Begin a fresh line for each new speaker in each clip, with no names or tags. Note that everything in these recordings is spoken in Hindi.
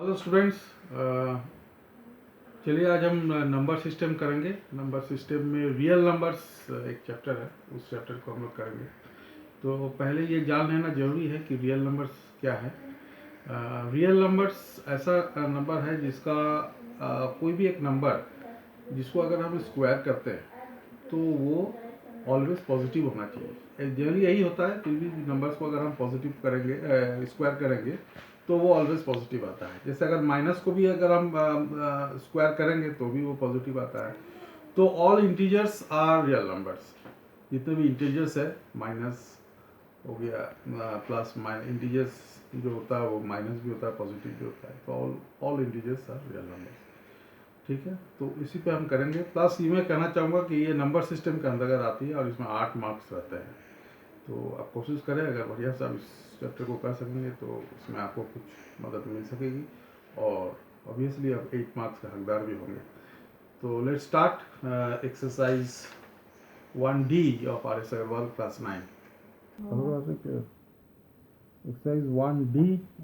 हेलो स्टूडेंट्स, चलिए आज हम नंबर सिस्टम करेंगे। नंबर सिस्टम में रियल नंबर्स एक चैप्टर है, उस चैप्टर को हम लोग करेंगे। तो पहले ये जान लेना जरूरी है कि रियल नंबर्स क्या है। रियल नंबर्स ऐसा नंबर है जिसका कोई भी एक नंबर जिसको अगर हम स्क्वायर करते हैं तो वो ऑलवेज पॉजिटिव होना चाहिए। जनरली यही होता है, कोई भी नंबर्स को अगर हम पॉजिटिव करेंगे, स्क्वायर करेंगे तो वो ऑलवेज पॉजिटिव आता है। जैसे अगर माइनस को भी अगर हम स्क्वायर करेंगे तो भी वो पॉजिटिव आता है। तो all integers are real numbers. जितने भी इंटीजर्स है, माइनस हो गया, प्लस माइनस इंटीजर्स जो होता है वो माइनस भी होता है, पॉजिटिव भी होता है। तो all integers are real numbers. ठीक है, तो इसी पे हम करेंगे। प्लस ये मैं कहना चाहूँगा कि ये नंबर सिस्टम के अंतर्गत आती है और इसमें 8 मार्क्स रहते हैं। तो आप कोशिश करें, अगर बढ़िया से आप इस चैप्टर को कर सकेंगे तो इसमें आपको कुछ मदद मिल सकेगी और ऑब्वियसली आप 8 मार्क्स के हकदार भी होंगे। तो let's start exercise 1D of RS Agarwal class 9। Exercise 1D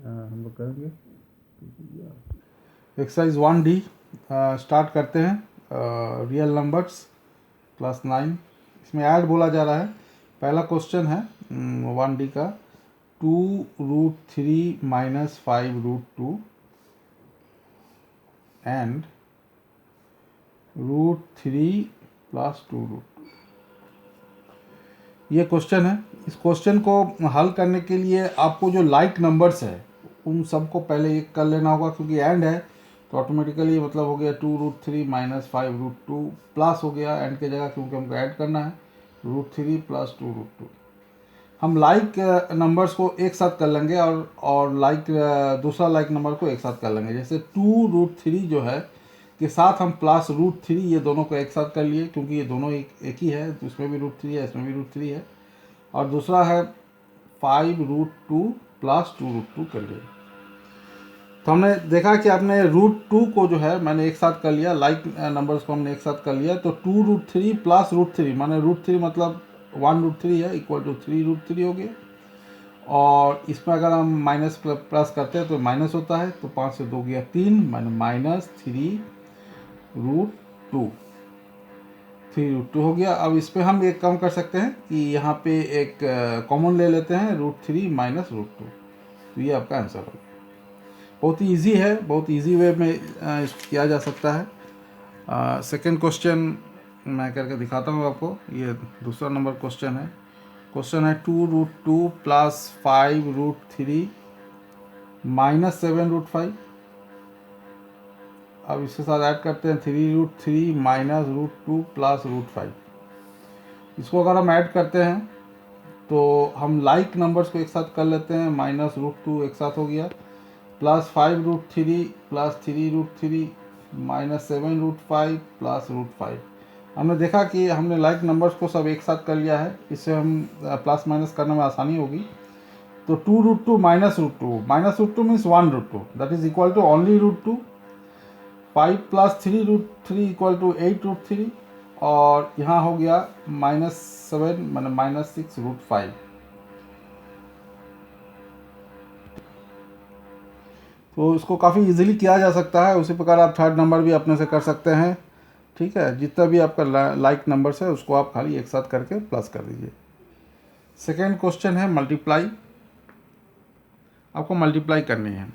हम लोग करेंगे। एक्सरसाइज 1D स्टार्ट करते हैं। रियल नंबर्स क्लास 9, इसमें ऐड बोला जा रहा है। पहला क्वेश्चन है 1D का, 2√3 - 5√2 एंड √3 + 2√2। ये क्वेश्चन है। इस क्वेश्चन को हल करने के लिए आपको जो लाइक नंबर्स है उन सबको पहले ये कर लेना होगा, क्योंकि एंड है तो ऑटोमेटिकली मतलब हो गया 2√3 - 5√2 प्लस हो गया एंड की जगह, क्योंकि हमको ऐड करना है √3 + 2√2। हम लाइक नंबर्स को एक साथ कर लेंगे और दूसरा लाइक नंबर को एक साथ कर लेंगे। जैसे 2√3 जो है के साथ हम +√3 ये दोनों को एक साथ कर लिए, क्योंकि ये दोनों एक ही है, तो इसमें भी √3 है, इसमें भी √3 है। और दूसरा है 5√2 + 2√2 कर लिए। तो हमने देखा कि आपने √2 को जो है मैंने एक साथ कर लिया, लाइक नंबर्स को हमने एक साथ कर लिया। तो 2√3 + √3 माने √3 मतलब 1√3 है, इक्वल टू 3√3 हो गया। और इसमें अगर हम माइनस प्लस करते हैं तो माइनस होता है, तो 5 से 2 गया 3 -3√2 3√2 हो गया। अब इस पर हम एक काम कर सकते हैं कि यहाँ पे एक कॉमन ले लेते हैं, √3 - √2। तो ये आपका आंसर होगा। बहुत ही ईजी है, बहुत ईजी वे में इसको किया जा सकता है। सेकंड क्वेश्चन मैं करके दिखाता हूँ आपको। ये दूसरा नंबर क्वेश्चन है। क्वेश्चन है 2√2 + 5√3 - 7√5। अब इसके साथ ऐड करते हैं 3√3 - √2 + √5। इसको अगर हम ऐड करते हैं तो हम लाइक नंबर्स को एक साथ कर लेते हैं, -√2 एक साथ हो गया, प्लस 5√3 + 3√3 - 7√5 + √5। हमने देखा कि हमने लाइक नंबर्स को सब एक साथ कर लिया है, इससे हम प्लस माइनस करने में आसानी होगी। तो 2√2 - -√2 means 1√2, that is equal to only √2। 5 + 3√3 = 8√3 और यहाँ हो गया -7 माने -6√5। तो इसको काफ़ी इजीली किया जा सकता है। उसी प्रकार आप थर्ड नंबर भी अपने से कर सकते हैं। ठीक है, जितना भी आपका लाइक नंबर्स है उसको आप खाली एक साथ करके प्लस कर दीजिए। सेकेंड क्वेश्चन है मल्टीप्लाई। आपको मल्टीप्लाई करनी है।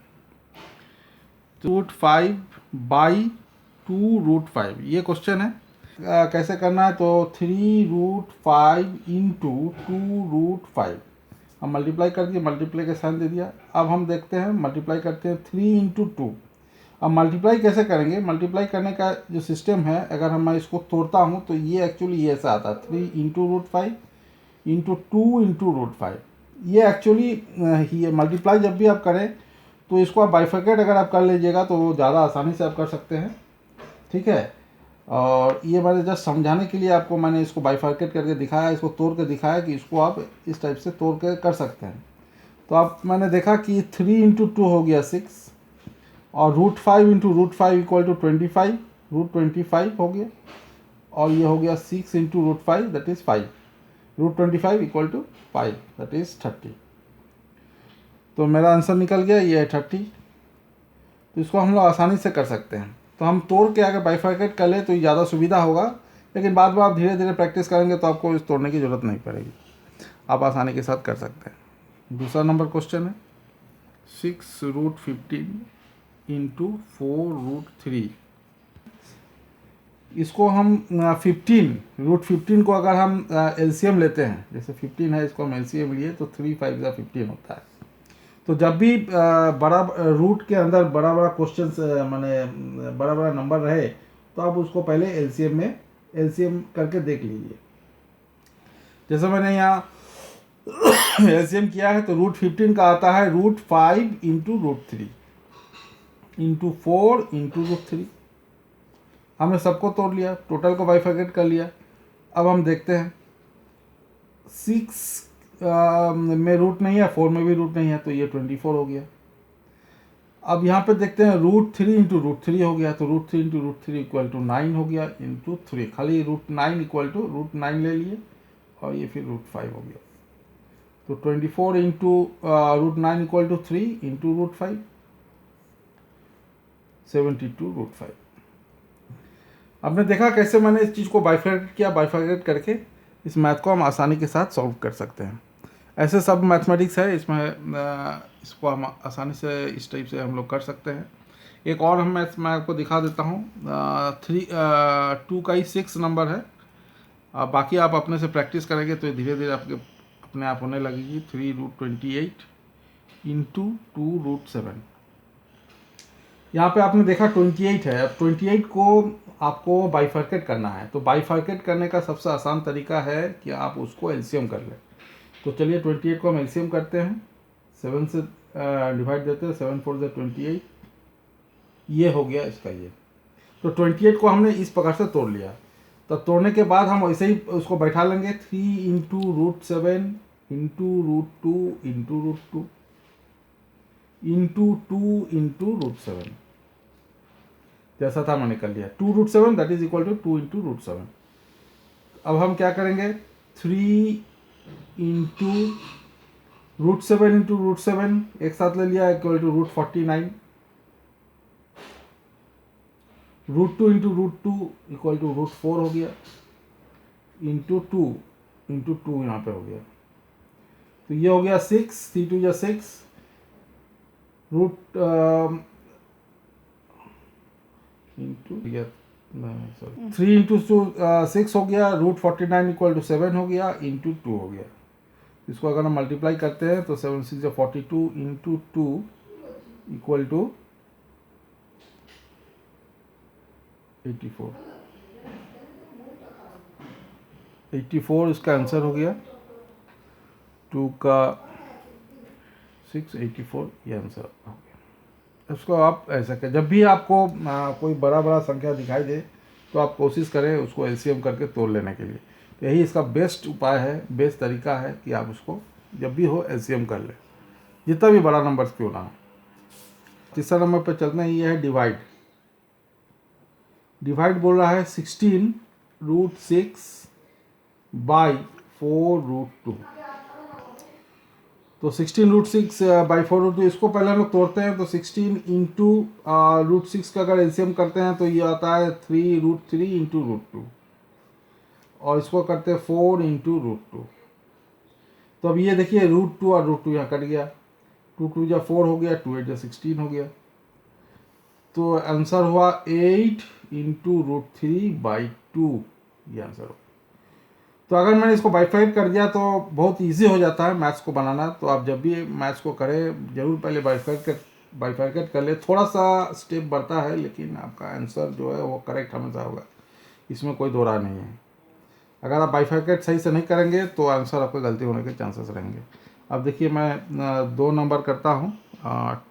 √5 / 2√5 ये क्वेश्चन है। कैसे करना है, तो 3√5 × 2√5 हम मल्टीप्लाई कर दिए, मल्टीप्लाई का साइन दे दिया। अब हम देखते हैं मल्टीप्लाई करते हैं 3 × 2। अब मल्टीप्लाई कैसे करेंगे, मल्टीप्लाई करने का जो सिस्टम है, अगर हम मैं इसको तोड़ता हूँ तो ये एक्चुअली ये ऐसा आता है 3 × √5 × 2 × √5। ये एक्चुअली ये मल्टीप्लाई जब भी आप करें तो इसको आप बाइफर्केट अगर आप कर लीजिएगा तो ज़्यादा आसानी से आप कर सकते हैं। ठीक है, और ये मैंने जस्ट समझाने के लिए आपको मैंने इसको बाइफर्केट करके दिखाया, इसको तोड़ के दिखाया कि इसको आप इस टाइप से तोड़ के कर सकते हैं। तो आप मैंने देखा कि 3 × 2 हो गया 6 और √5 × √5 = 25, √25 हो गया, और ये हो गया 6 × √5 दैट इज़ 5, √25 = 5 दैट इज़ 30। तो मेरा आंसर निकल गया, ये है 30।
तो इसको हम लोग आसानी से कर सकते हैं। तो हम तोड़ के अगर बाइफरकेट कर ले तो ज़्यादा सुविधा होगा, लेकिन बाद में आप धीरे धीरे प्रैक्टिस करेंगे तो आपको इस तोड़ने की ज़रूरत नहीं पड़ेगी, आप आसानी के साथ कर सकते हैं। दूसरा नंबर क्वेश्चन है 6√15 इंटू 4√3। इसको हम 15 को अगर हम एलसीएम लेते हैं, जैसे 15 है, इसको हम एलसीएम लिए तो 3 5 15 होता है। तो जब भी बड़ा रूट के अंदर बड़ा बड़ा क्वेश्चन माने बड़ा बड़ा नंबर रहे तो आप उसको पहले एलसीएम में एलसीएम करके देख लीजिए। जैसे मैंने यहाँ एलसीएम किया है तो √15 का आता है √5 इंटू √3 इंटू 4 इंटू √3। हमने सबको तोड़ लिया, टोटल को बाइफरकेट कर लिया। अब हम देखते हैं 6 में रूट नहीं है, 4 में भी रूट नहीं है, तो ये 24 हो गया। अब यहाँ पे देखते हैं √3 इंटू √3 हो गया, तो √3 इंटू √3 इक्वल टू 9 हो गया इंटू 3, खाली √9 इक्वल टू √9 ले लिए और ये फिर √5 हो गया। तो 24 इंटू √9 इक्वल टू 3 इंटू √5, 72√5। आपने देखा कैसे मैंने इस चीज़ को बाइफरकेट किया, बाइफरकेट करके इस मैथ को हम आसानी के साथ सॉल्व कर सकते हैं। ऐसे सब मैथमेटिक्स है, इसमें इसको हम आसानी से इस टाइप से हम लोग कर सकते हैं। एक और मैं आपको दिखा देता हूँ। 2 का ही 6 नंबर है। बाकी आप अपने से प्रैक्टिस करेंगे तो धीरे धीरे आपके अपने आप होने लगेगी। 3√28 इंटू 2√7। यहाँ पे आपने देखा 28 है। अब 28 को आपको बाइफरकेट करना है, तो बाइफरकेट करने का सबसे आसान तरीका है कि आप उसको एलसीएम कर लें। तो चलिए 28 को हम एलसीएम करते हैं, 7 से डिवाइड देते हैं, 7 4 28, ये हो गया इसका ये। तो 28 को हमने इस प्रकार से तोड़ लिया। तब तोड़ने के बाद हम ऐसे ही उसको बैठा लेंगे, 3 into √7 into √2 into √2 into 2 into √7, जैसा था मैंने कर लिया। 2√7 that is equal to 2 into √7। अब हम क्या करेंगे, 3 इंटू √7 इंटू √7 एक साथ ले लिया, equal to √49। √2 into √2 equal to √4 हो गया, इंटू 2 इंटू 2 यहाँ पे हो गया। तो ये हो गया 6, 3 2 6, रूट इंटू 3 इंटू 6 हो गया, √49 इक्वल टू 7 हो गया, इंटू 2 हो गया। इसको अगर हम मल्टीप्लाई करते हैं तो 7 6 42 इंटू 2 इक्वल टू 84। 84 इसका आंसर हो गया। 2 का 6 84 ये आंसर हो गया। इसको आप ऐसा करें, जब भी आपको कोई बड़ा बड़ा संख्या दिखाई दे तो आप कोशिश करें उसको एलसीएम करके तोड़ लेने के लिए। तो यही इसका बेस्ट उपाय है, बेस्ट तरीका है कि आप उसको जब भी हो एलसीएम कर लें, जितना भी बड़ा नंबर क्यों ना हो। तीसरा नंबर पर चलते हैं, ये है डिवाइड। डिवाइड बोल रहा है 16√6 बाई 4√2। तो 16√6 बाई 4√2, इसको पहले हम लोग तोड़ते हैं। तो 16 इंटू √6 का अगर एलसीएम करते हैं तो ये आता है 3√3 इंटू √2, और इसको करते हैं 4 इंटू √2। तो अब ये देखिए √2 और √2 यहाँ कट गया, 2 2 जा 4 हो गया, 2 8 जा 16 हो गया। तो आंसर हुआ 8 इंटू √3 बाई 2, ये आंसर हो। तो अगर मैंने इसको बाइफरकेट कर दिया तो बहुत इजी हो जाता है मैथ्स को बनाना। तो आप जब भी मैथ्स को करें जरूर पहले बाइफरकेट कर ले। थोड़ा सा स्टेप बढ़ता है, लेकिन आपका आंसर जो है वो करेक्ट हमेशा होगा, इसमें कोई दो राय नहीं है। अगर आप बाइफरकेट सही से नहीं करेंगे तो आंसर आपका गलती होने के चांसेस रहेंगे। अब देखिए मैं 2 नंबर करता हूँ,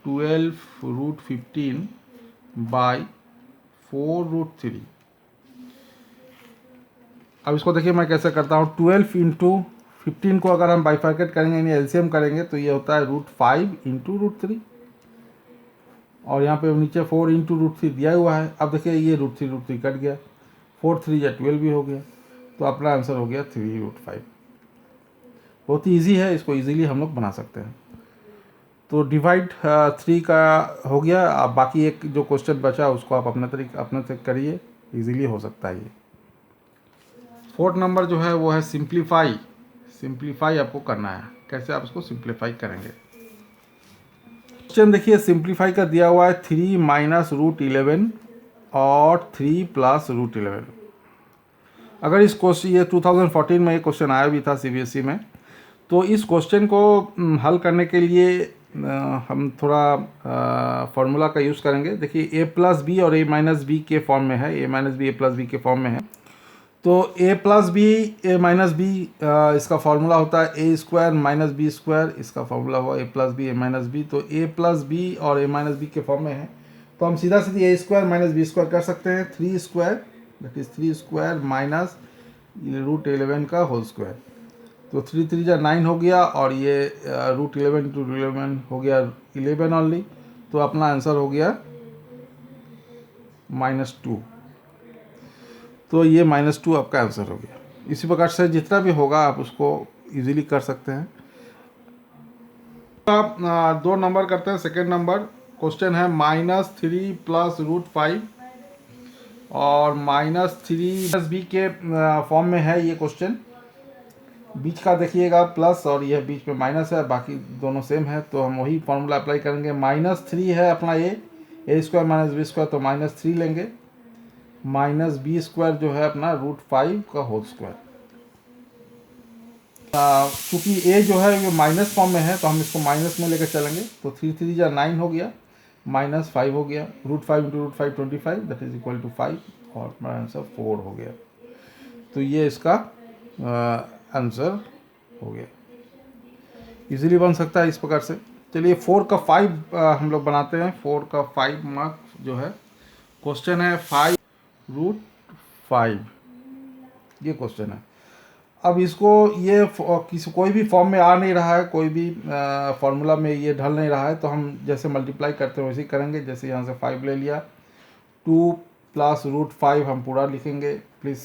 12√15 बाई 4√3। अब इसको देखिए मैं कैसे करता हूँ। 12 इंटू 15 को अगर हम बाइफरकेट करेंगे यानी एलसीएम करेंगे तो ये होता है √5 इंटू √3, और यहाँ पे नीचे 4 इंटू √3 दिया हुआ है। अब देखिए ये √3 कट गया, 4 3 या 12 भी हो गया, तो अपना आंसर हो गया 3√5। बहुत ही ईजी है, इसको ईजीली हम लोग बना सकते हैं। तो डिवाइड 3 का हो गया। अब बाकी एक जो क्वेश्चन बचा उसको आप अपने से करिए, इजीली हो सकता है ये। 4th नंबर जो है वो है सिंप्लीफाई आपको करना है। कैसे आप इसको सिंप्लीफाई करेंगे? क्वेश्चन देखिए, सिंप्लीफाई का दिया हुआ है 3 माइनस रूट 11 और 3 प्लस रूट 11। अगर इस क्वेश्चन, ये 2014 में ये क्वेश्चन आया भी था सीबीएसई में, तो इस क्वेश्चन को हल करने के लिए हम थोड़ा फार्मूला का यूज़ करेंगे। देखिए ए प्लस बी और ए माइनस बी के फॉर्म में है, ए माइनस बी ए प्लस बी के फॉर्म में है। तो A plus B A minus B इसका फार्मूला होता है ए स्क्वायर माइनस बी स्क्वायर, इसका फार्मूला हुआ ए plus B A minus B. तो ए प्लस बी और ए माइनस बी के फॉर्म में है, तो हम सीधा सीधी ए स्क्वायर माइनस बी स्क्वायर कर सकते हैं। 3 square that is 3 square minus root 11 का होल स्क्वायर। तो 3 3 जा 9 हो गया, और ये रूट 11 टू 11 हो गया 11 ऑनली। तो अपना आंसर हो गया -2। तो ये -2 आपका आंसर हो गया। इसी प्रकार से जितना भी होगा आप उसको इजीली कर सकते हैं। आप 2 नंबर करते हैं। सेकेंड नंबर क्वेश्चन है -3 प्लस रूट 5 और -3 बी के फॉर्म में है ये क्वेश्चन। बीच का देखिएगा प्लस और यह बीच में माइनस है, बाकी दोनों सेम है। तो हम वही फॉर्मूला अप्लाई करेंगे। -3 है अपना ए स्क्वायर माइनस बी स्क्वायर, तो -3 लेंगे, माइनस बी स्क्वायर जो है अपना रूट 5 का होल स्क्वायर। चूँकि ए जो है ये माइनस फॉर्म में है, तो हम इसको माइनस में लेकर चलेंगे। तो 3 3 जा 9 हो गया, -5 हो गया, root 5 into root 5 25 that is equal to 5, और हमारा आंसर 4 हो गया। तो ये इसका आंसर हो गया। इजीली बन सकता है इस प्रकार से। चलिए 4 का 5 हम लोग बनाते हैं। 4 का 5 मार्क्स जो है, क्वेश्चन है 5 रूट 5, ये क्वेश्चन है। अब इसको ये कोई भी फॉर्म में आ नहीं रहा है, कोई भी फार्मूला में ये ढल नहीं रहा है, तो हम जैसे मल्टीप्लाई करते हैं वैसे ही करेंगे। जैसे यहाँ से 5 ले लिया, 2 प्लस रूट 5 हम पूरा लिखेंगे। प्लीज़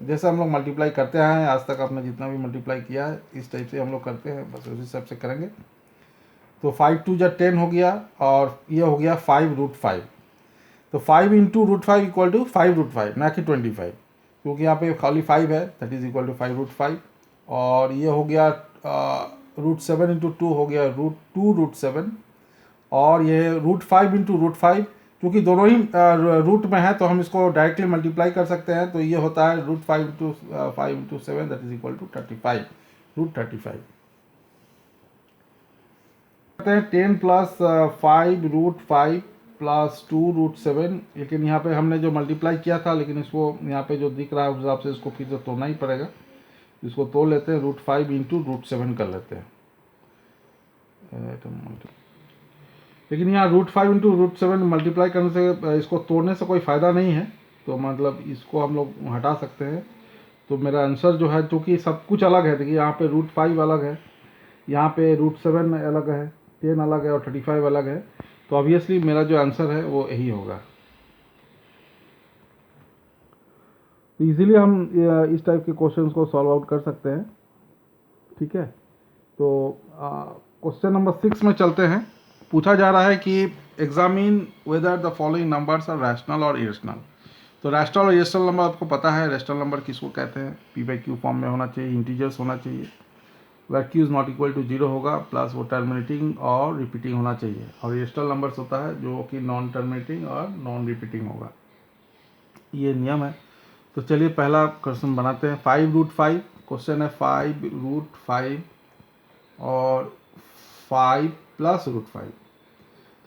जैसे हम लोग मल्टीप्लाई करते हैं आज तक, आपने जितना भी मल्टीप्लाई किया है इस टाइप से हम लोग करते हैं, बस उसी हिसाब से करेंगे। तो 5 2 जा 10 हो गया, और ये हो गया 5 रूट 5। तो 5 into root 5 equal to 5 root 5, ना कि 25, क्योंकि यहाँ पे खाली 5 है, that is equal to 5 root 5। और ये हो गया रूट 7 इंटू 2 हो गया रूट 2 रूट 7, और ये रूट 5 इंटू रूट 5, क्योंकि दोनों ही रूट में है तो हम इसको डायरेक्टली मल्टीप्लाई कर सकते हैं। तो ये होता है root 5 into 7 that is equal to 35 root 35। करते हैं 10 प्लस 5 रूट 5 प्लस 2 रूट 7, लेकिन यहाँ पे हमने जो मल्टीप्लाई किया था, लेकिन इसको यहाँ पे जो दिख रहा है उस हिसाब से इसको फिर से तोड़ना ही पड़ेगा। इसको तोड़ लेते हैं, रूट 5 इंटू रूट 7 कर लेते हैं। लेकिन यहाँ रूट 5 इंटू रूट 7 मल्टीप्लाई करने से, इसको तोड़ने से कोई फ़ायदा नहीं है, तो मतलब इसको हम लोग हटा सकते हैं। तो मेरा आंसर जो है, चूँकि सब कुछ अलग है, देखिए यहाँ पे रूट 5 अलग है, यहाँ पे रूट 7 अलग है, 10 अलग है और 35 अलग है। तो ऑब्वियसली मेरा जो आंसर है वो यही होगा। तो इजीली हम इस टाइप के क्वेश्चंस को सॉल्व आउट कर सकते हैं। ठीक है, तो क्वेश्चन नंबर 6 में चलते हैं। पूछा जा रहा है कि examine whether the following numbers are rational और इरेशनल। तो रैशनल और इरेशनल नंबर आपको पता है। रैशनल नंबर किसको कहते हैं? p/q फॉर्म में होना चाहिए, इंटीजर्स होना चाहिए, where q is not equal to 0 होगा, प्लस वो टर्मिनेटिंग और रिपीटिंग होना चाहिए। और इरेशनल नंबर्स होता है जो कि नॉन टर्मिनेटिंग और नॉन रिपीटिंग होगा, ये नियम है। तो चलिए पहला क्वेश्चन बनाते हैं। 5 रूट 5, क्वेश्चन है 5 रूट 5 और 5 प्लस रूट 5।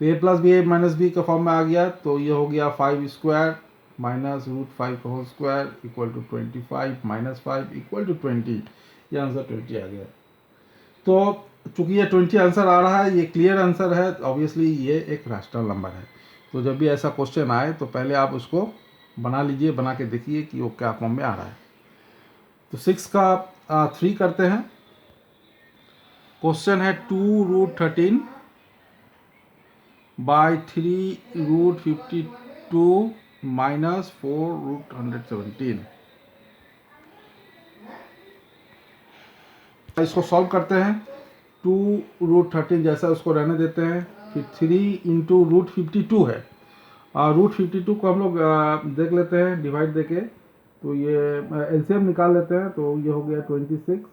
तो A plus B A minus B का फॉर्म में आ गया, तो ये हो गया 5 स्क्वायर माइनस रूट 5 का whole square equal to 25 minus 5 equal to 20। ये आंसर 20 आ गया। तो चूंकि ये 20 आंसर आ रहा है, ये क्लियर आंसर है, ऑब्वियसली ये एक रैशनल नंबर है। तो जब भी ऐसा क्वेश्चन आए तो पहले आप उसको बना लीजिए, बना के देखिए कि वो क्या फॉर्म में आ रहा है। तो 6 का 3 करते हैं। क्वेश्चन है 2 root 13 by 3 root 52 minus 4 root 117। इसको सॉल्व करते हैं। 2√13 जैसा उसको रहने देते हैं। फिर 3 इंटू √52 है, और √52 को हम लोग देख लेते हैं डिवाइड देके, तो ये एलसीएम निकाल लेते हैं, तो ये हो गया 26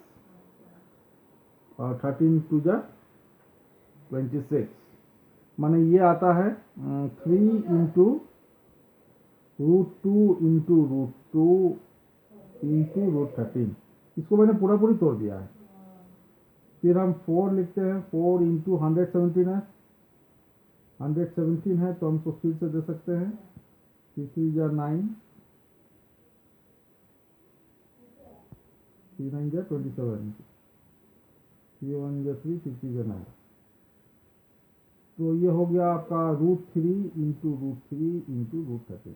और 13 टू जा 26, माने ये आता है 3 इंटू √2 इंटू √2 इंटू √13। इसको मैंने पूरा पूरी तोड़ दिया है। फिर हम 4 लिखते हैं, 4 इंटू 117 है, 117 है तो हम इसको फिर से दे सकते हैं, 3 जा 9, 3 9 जा 27, 3 1 जा 3, 3 जा 9। तो ये हो गया आपका √3 इंटू √3 इंटू √13,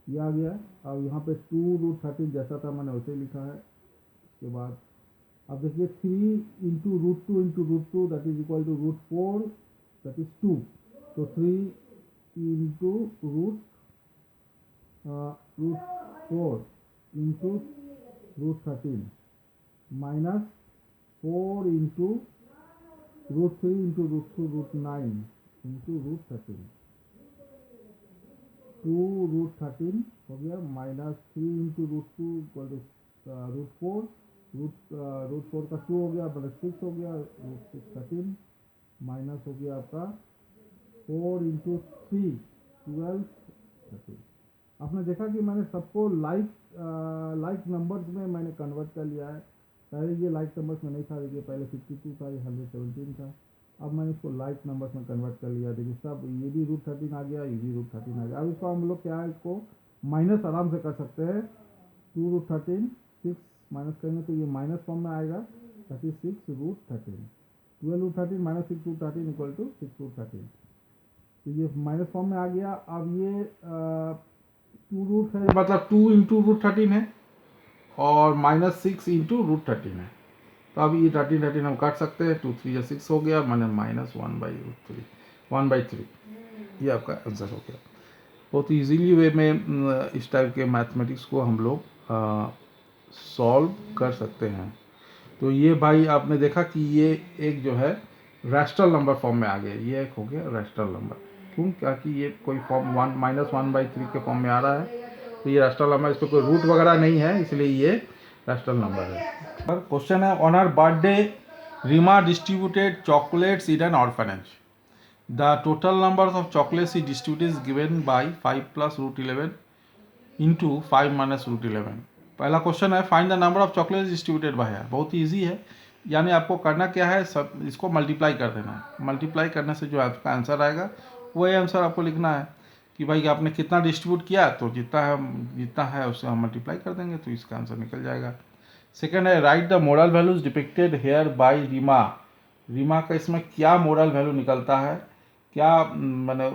ये आ गया। अब यहाँ पे 2√13 जैसा था मैंने वैसे लिखा है। उसके बाद अब देखिए 3 into √2 into √2 that is equal to √4 that is 2, तो 3 into √4 into √13 minus 4 into √3 into √2 √9 into √13, 2√13 हो गया, माइनस 3 इंटू √2 इक्वल टू √4, √4 का 2 हो गया, मतलब 6 हो गया, √6 13 माइनस हो गया आपका 4 इंटू 3 12 13। आपने देखा कि मैंने सबको लाइक नंबर्स में मैंने कन्वर्ट कर लिया है। पहले ये लाइक नंबर्स में नहीं था, देखिए पहले 52 था, ये 117 था, अब मैंने इसको लाइक नंबर्स में कन्वर्ट कर लिया। देखिए सब ये भी √13 आ गया, ये भी √13 आ गया। अब इसको हम लोग क्या है, इसको माइनस आराम से कर सकते हैं। 2√13 6 माइनस करेंगे तो ये माइनस फॉर्म में आएगा, 36√13, 12√13 माइनस 6√13 इक्वल टू 6√13, तो ये माइनस फॉर्म में आ गया। अब ये 2 है, मतलब 2 इंटू √13 है और माइनस 6 इंटू √13 है, तो अब ये 13 हम काट सकते हैं, 2 3 या 6 हो गया, मैंने माइनस 1/3 1/3, ये आपका आंसर हो गया। बहुत ईजीली वे में इस टाइप के मैथमेटिक्स को हम लोग सॉल्व कर सकते हैं। तो ये भाई आपने देखा कि ये एक जो है रैशनल नंबर फॉर्म में आ गया, ये एक हो गया रैशनल नंबर। क्यों? क्या कि ये कोई फॉर्म -1/3 के फॉर्म में आ रहा है, तो ये रैशनल नंबर, इस पर कोई रूट वगैरह नहीं है, इसलिए ये रैशनल नंबर है। क्वेश्चन है, on her birthday Reema distributed chocolates in an orphanage. The total numbers of chocolates he distributed is given by 5 plus √11 into 5 minus √11। पहला क्वेश्चन है, find the number of chocolates distributed by हर। बहुत ही ईजी है, यानी आपको करना क्या है, सब इसको मल्टीप्लाई कर देना है। मल्टीप्लाई करने से जो आपका आंसर आएगा वही आंसर आपको लिखना है कि भाई आपने कितना डिस्ट्रीब्यूट किया, तो जितना है उससे हम मल्टीप्लाई कर देंगे, तो इसका आंसर निकल जाएगा। सेकेंड है, write the moral values depicted here by Reema. Reema का इसमें क्या मोरल वैल्यू निकलता है, क्या मैंने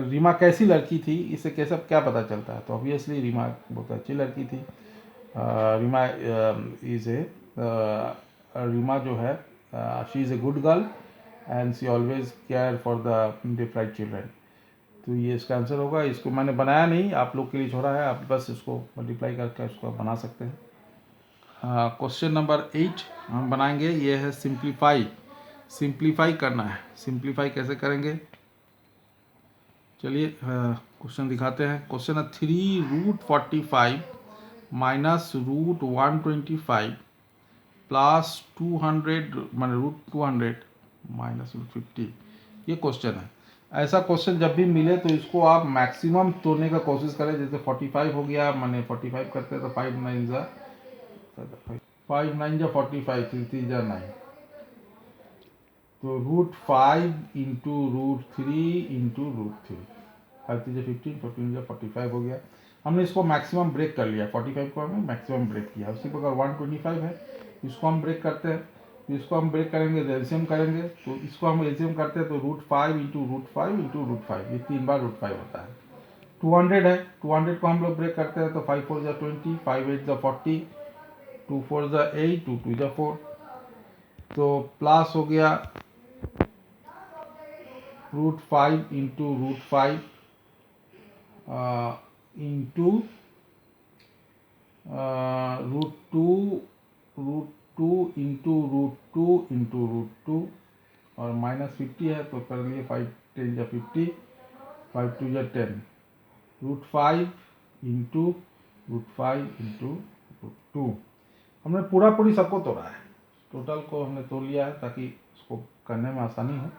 रीमा कैसी लड़की थी, इससे कैसे क्या पता चलता है, तो ऑब्वियसली रीमा बहुत अच्छी लड़की थी। रीमा रीमा जो है she is a good girl and she always care for the deprived children, तो ये इसका आंसर होगा। इसको मैंने बनाया नहीं, आप लोग के लिए छोड़ा है, आप बस इसको मल्टीप्लाई करके इसको बना सकते हैं। क्वेश्चन नंबर 8 हम बनाएंगे, ये है सिंप्लीफाई करना है। सिंप्लीफाई कैसे करेंगे, चलिए क्वेश्चन दिखाते हैं। क्वेश्चन है 3√45 माइनस √125 प्लस 200 मान √200 माइनस √50, ये क्वेश्चन है। ऐसा क्वेश्चन जब भी मिले तो इसको आप मैक्सिमम तोड़ने का कोशिश करें। जैसे 45 हो गया, मैंने 45 करते हैं तो 5 9 जा 45, 3 3 जा 9, तो √5 इंटू √3 इंटू √3, 5 3 15, 15 जा 45 हो गया। हमने इसको मैक्सिमम ब्रेक कर लिया, 45 को हमने मैक्सिमम ब्रेक किया। उसी प्रकार 125 है, इसको हम ब्रेक करते हैं, तो इसको हम ब्रेक करेंगे तो एलसीएम करेंगे, तो इसको हम एलसीएम करते हैं तो √5 इंटू √5 इंटू √5, ये 3 बार √5 होता है। 200 है, 200 को हम लोग ब्रेक करते हैं तो 5 4 जा 20, 5 8 जा 40, 2 4 जा 8, 2 2 जा 4, तो प्लस हो गया √5 इंटू √5 इंटू √2 √2 और -50 है तो कर लिए 5 10 या 50, 5 2 या 10, √5 इंटू √2 हमने पूरी सबको तोड़ा है, टोटल को हमने तोड़ लिया है ताकि उसको करने में आसानी हो।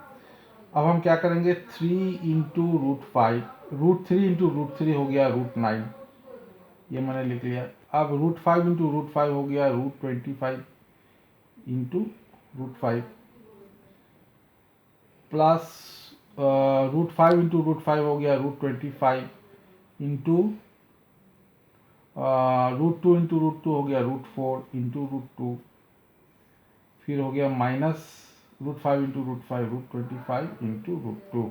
अब हम क्या करेंगे, 3 इंटू √5, √3 इंटू √3 हो गया √9, ये मैंने लिख लिया। अब √5 इंटू √5 हो गया √25 इंटू √5 प्लस √5 इंटू √5 हो गया √25 इंटू √2 इंटू √2 हो गया √4 इंटू √2, फिर हो गया माइनस √5 इंटू √5 √25 इंटू √2।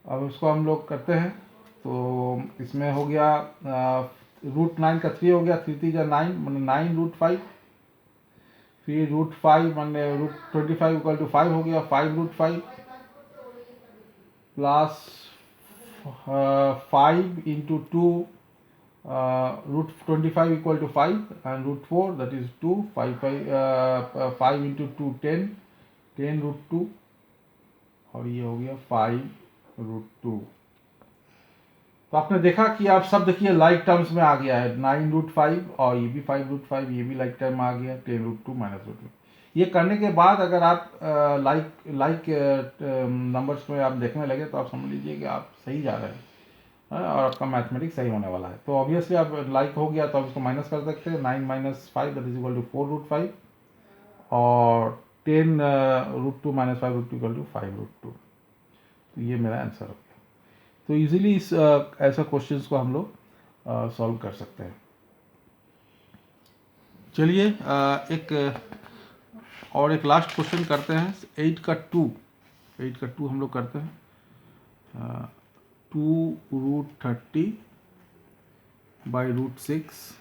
अब इसको हम लोग करते हैं तो इसमें हो गया √9 का 3 हो गया, 3 3 जा 9 मैंने 9 √5, फिर √5 मैंने √25 इक्वल टू 5 हो गया, 5 √5 plus 5 into 2 √25 equal to 5 and √4 that is 2, 5 into 2 10 √2 और ये हो गया 5 √2। तो आपने देखा कि आप सब देखिए लाइक टर्म्स में आ गया है, 9 √5 और ये भी 5 √5, ये भी लाइक टर्म आ गया, 10 √2 -√2। ये करने के बाद अगर आप लाइक नंबर्स में आप देखने लगे तो आप समझ लीजिए कि आप सही जा रहे हैं और आपका मैथमेटिक्स सही होने वाला है। तो ऑब्वियसली आप लाइक हो गया तो आप इसको माइनस कर सकते हैं, 9 - 5 दैट इज इक्वल टू 4 √5 और 10 √2 - 5 √2 इक्वल टू 5 √2। तो ये मेरा आंसर हो गया। तो इजीली इस ऐसा क्वेश्चंस को हम लोग सॉल्व कर सकते हैं। चलिए एक लास्ट क्वेश्चन करते हैं, 8 का 2 हम लोग करते हैं। 2 √30 by √6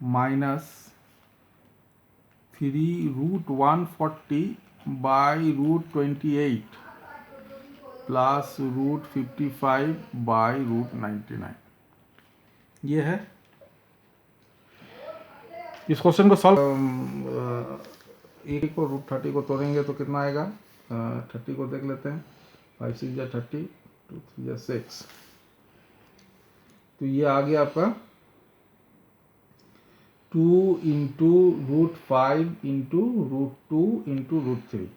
minus 3 √140 by √28 plus √55 by √99, ये है। इस क्वेश्चन को सॉल्व एक को √30 को तोड़ेंगे तो कितना आएगा, 30 को देख लेते हैं, 5 6 या 30, 2 3 या 6, तो ये आ गया आपका 2 इंटू √5 इंटू √2 इंटू √3।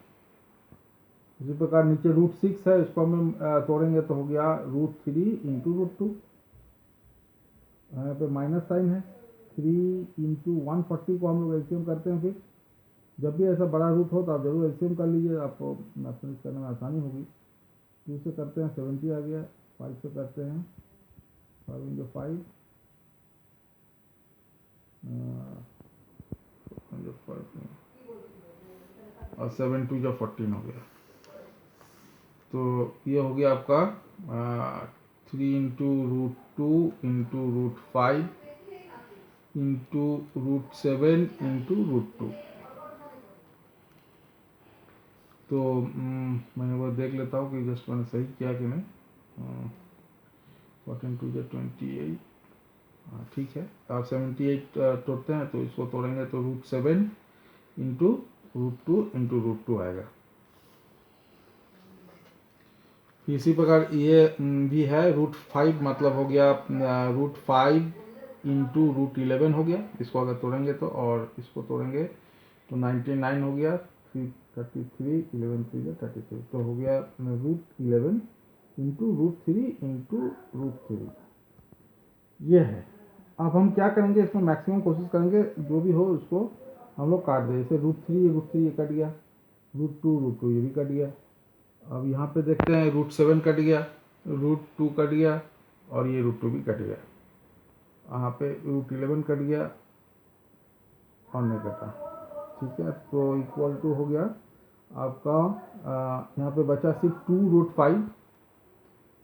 इसी प्रकार नीचे √6 है, इसको हम तोड़ेंगे तो हो गया √3 इंटू √2, यहाँ पे माइनस साइन है, 3 इंटू 140 को हम लोग एलसीएम करते हैं। फिर जब भी ऐसा बड़ा रूट हो तो आप जरूर एलसीएम कर लीजिए, आपको मैथमेटिक्स करने में आसानी होगी। 2 से करते हैं 70 आ गया, 5 से करते हैं 5 इंटू 5 और 7 2 जो 14 हो गया। तो ये हो गया आपका 3 इंटू √2 इंटू √5 इंटू √7 इंटू √2। तो मैं वो देख लेता हूँ कि जस्ट मैंने सही किया कि नहीं। 14 2 जो 28, ठीक है। आप 78 तोड़ते हैं तो इसको तोड़ेंगे तो √7 इंटू √2 इंटू √2 आएगा। इसी प्रकार ये भी है, √5 मतलब हो गया √5 इंटू √11 हो गया, इसको अगर तोड़ेंगे तो, और इसको तोड़ेंगे तो 99 हो गया, 333 11 3 33, तो हो गया √11 इंटू √3 इंटू √3, ये है। अब हम क्या करेंगे, इसमें मैक्सिमम कोशिश करेंगे जो भी हो उसको हम लोग काट दें। जैसे √3 ये कट गया, √2 ये भी कट गया। अब यहाँ पे देखते हैं √7 कट गया, √2 कट गया और ये √2 भी कट गया। यहाँ पे √11 कट गया और नहीं कटा, ठीक है। तो इक्वल टू हो गया आपका यहाँ पे बचा सिर्फ 2 √5,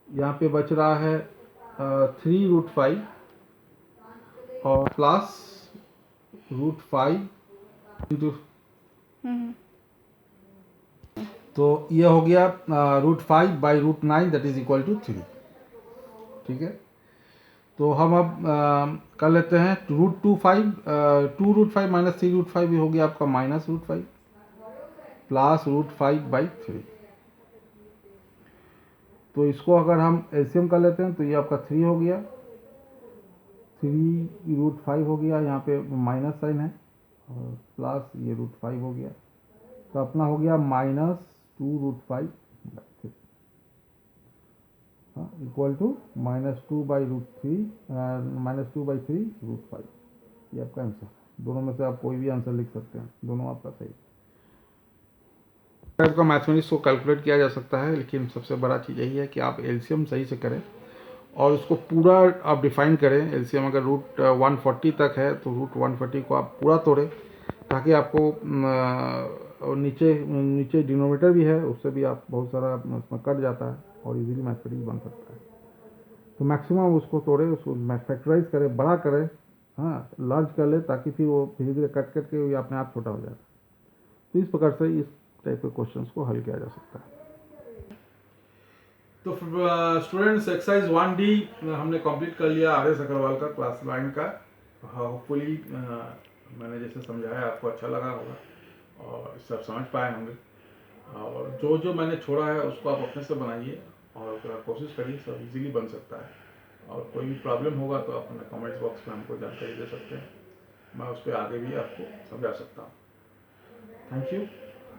यहाँ पे बच रहा है 3 √5 और प्लस √5 इंटू, तो ये हो गया √5 by √9 that is equal to 3, ठीक है। तो हम अब कर लेते हैं √2 2√5 माइनस 3√5 हो गया आपका -√5 प्लस √5/3। तो इसको अगर हम एलसीएम कर लेते हैं तो ये आपका 3 हो गया, 3√5 हो गया, यहाँ पे माइनस साइन है और प्लस ये √5 हो गया। तो अपना हो गया -2√5/3 इक्वल टू -2/√3 -2/3√5। ये आपका आंसर। दोनों में से आप कोई भी आंसर लिख सकते हैं, दोनों आपका सही। टाइप का मैथमेटिक्स को कैलकुलेट किया जा सकता है, लेकिन सबसे बड़ा चीज़ यही है कि आप एलसीएम सही से करें और उसको पूरा आप डिफाइन करें। एलसीएम अगर √140 तक है तो √140 को आप पूरा तोड़ें, ताकि आपको नीचे नीचे डिनोमिनेटर भी है, उससे भी आप बहुत सारा उसमें कट जाता है और इजीली मैथमेटिक्स बन सकता है। तो मैक्सिमम उसको तोड़े, उसको फैक्टराइज करें, बड़ा करें, हाँ लार्ज कर ले, ताकि फिर वो धीरे धीरे कट कट के अपने आप छोटा हो जाता है। तो इस प्रकार से इस टाइप के क्वेश्चंस को हल किया जा सकता है।
तो स्टूडेंट्स एक्सरसाइज 1D हमने कंप्लीट कर लिया आर.एस. अग्रवाल का क्लास 9 का। होपफुली मैंने जैसे समझाया आपको अच्छा लगा होगा और सब समझ पाए होंगे। और जो जो मैंने छोड़ा है उसको आप अपने से बनाइए और कोशिश करिए, सब इजीली बन सकता है। और कोई भी प्रॉब्लम होगा तो आप हमें कमेंट्स बॉक्स में हमको जानकारी दे सकते हैं, मैं उस पर आगे भी आपको समझा सकता हूँ। Thank you.